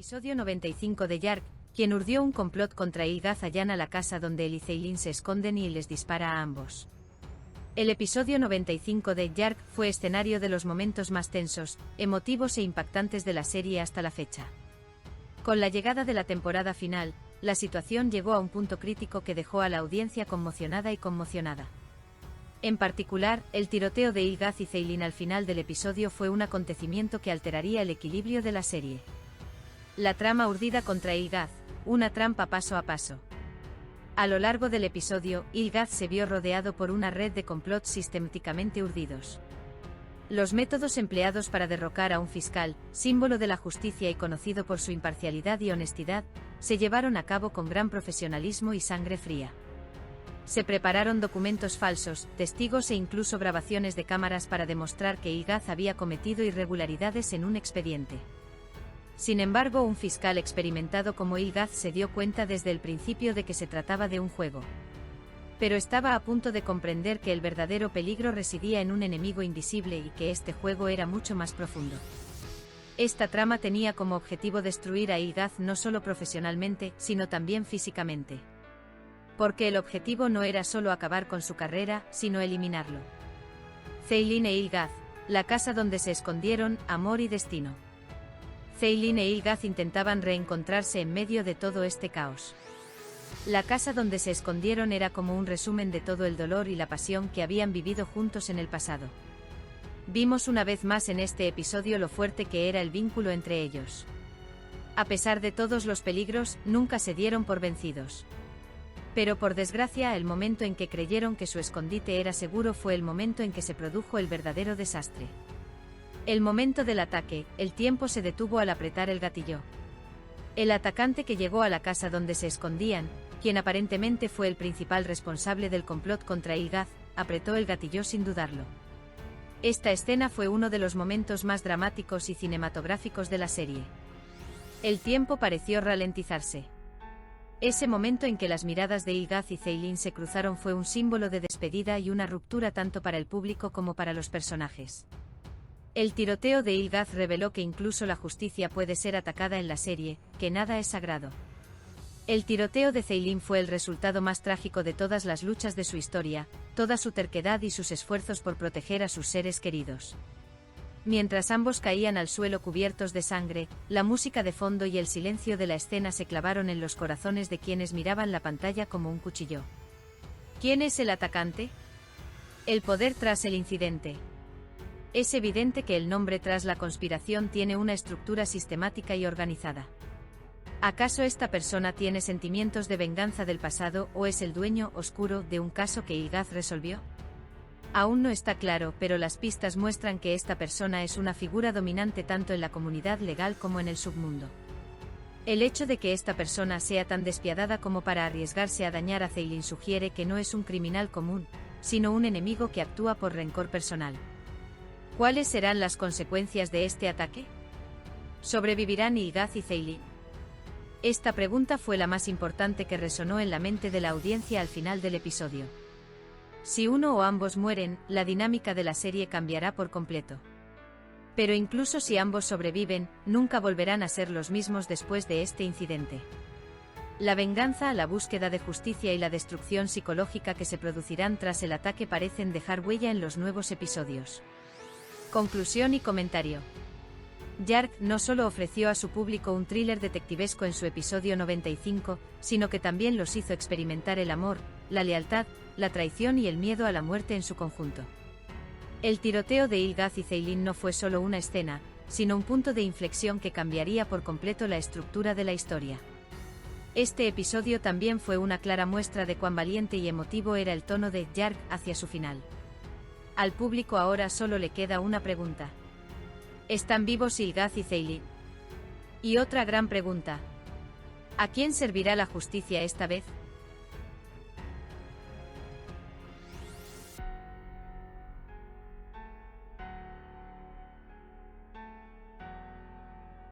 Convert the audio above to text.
Episodio 95 de Yark, quien urdió un complot contra Ilgaz, allana la casa donde él y Ceylin se esconden y les dispara a ambos. El episodio 95 de Yark fue escenario de los momentos más tensos, emotivos e impactantes de la serie hasta la fecha. Con la llegada de la temporada final, la situación llegó a un punto crítico que dejó a la audiencia conmocionada y conmocionada. En particular, el tiroteo de Ilgaz y Ceylin al final del episodio fue un acontecimiento que alteraría el equilibrio de la serie. La trama urdida contra Ilgaz, una trampa paso a paso. A lo largo del episodio, Ilgaz se vio rodeado por una red de complots sistemáticamente urdidos. Los métodos empleados para derrocar a un fiscal, símbolo de la justicia y conocido por su imparcialidad y honestidad, se llevaron a cabo con gran profesionalismo y sangre fría. Se prepararon documentos falsos, testigos e incluso grabaciones de cámaras para demostrar que Ilgaz había cometido irregularidades en un expediente. Sin embargo, un fiscal experimentado como Ilgaz se dio cuenta desde el principio de que se trataba de un juego. Pero estaba a punto de comprender que el verdadero peligro residía en un enemigo invisible y que este juego era mucho más profundo. Esta trama tenía como objetivo destruir a Ilgaz no solo profesionalmente, sino también físicamente. Porque el objetivo no era solo acabar con su carrera, sino eliminarlo. Ceylin e Ilgaz, la casa donde se escondieron, amor y destino. Ceylin e Ilgaz intentaban reencontrarse en medio de todo este caos. La casa donde se escondieron era como un resumen de todo el dolor y la pasión que habían vivido juntos en el pasado. Vimos una vez más en este episodio lo fuerte que era el vínculo entre ellos. A pesar de todos los peligros, nunca se dieron por vencidos. Pero por desgracia, el momento en que creyeron que su escondite era seguro fue el momento en que se produjo el verdadero desastre. El momento del ataque, el tiempo se detuvo al apretar el gatillo. El atacante que llegó a la casa donde se escondían, quien aparentemente fue el principal responsable del complot contra Ilgaz, apretó el gatillo sin dudarlo. Esta escena fue uno de los momentos más dramáticos y cinematográficos de la serie. El tiempo pareció ralentizarse. Ese momento en que las miradas de Ilgaz y Ceylin se cruzaron fue un símbolo de despedida y una ruptura tanto para el público como para los personajes. El tiroteo de Ilgaz reveló que incluso la justicia puede ser atacada en la serie, que nada es sagrado. El tiroteo de Ceylin fue el resultado más trágico de todas las luchas de su historia, toda su terquedad y sus esfuerzos por proteger a sus seres queridos. Mientras ambos caían al suelo cubiertos de sangre, la música de fondo y el silencio de la escena se clavaron en los corazones de quienes miraban la pantalla como un cuchillo. ¿Quién es el atacante? El poder tras el incidente. Es evidente que el nombre tras la conspiración tiene una estructura sistemática y organizada. ¿Acaso esta persona tiene sentimientos de venganza del pasado o es el dueño oscuro de un caso que Ilgaz resolvió? Aún no está claro, pero las pistas muestran que esta persona es una figura dominante tanto en la comunidad legal como en el submundo. El hecho de que esta persona sea tan despiadada como para arriesgarse a dañar a Ceylin sugiere que no es un criminal común, sino un enemigo que actúa por rencor personal. ¿Cuáles serán las consecuencias de este ataque? ¿Sobrevivirán Ilgaz y Ceylin? Esta pregunta fue la más importante que resonó en la mente de la audiencia al final del episodio. Si uno o ambos mueren, la dinámica de la serie cambiará por completo. Pero incluso si ambos sobreviven, nunca volverán a ser los mismos después de este incidente. La venganza, la búsqueda de justicia y la destrucción psicológica que se producirán tras el ataque parecen dejar huella en los nuevos episodios. Conclusión y comentario. Yark no solo ofreció a su público un thriller detectivesco en su episodio 95, sino que también los hizo experimentar el amor, la lealtad, la traición y el miedo a la muerte en su conjunto. El tiroteo de Ilgaz y Ceylin no fue solo una escena, sino un punto de inflexión que cambiaría por completo la estructura de la historia. Este episodio también fue una clara muestra de cuán valiente y emotivo era el tono de Yark hacia su final. Al público ahora solo le queda una pregunta. ¿Están vivos Ilgaz y Ceylin? Y otra gran pregunta. ¿A quién servirá la justicia esta vez?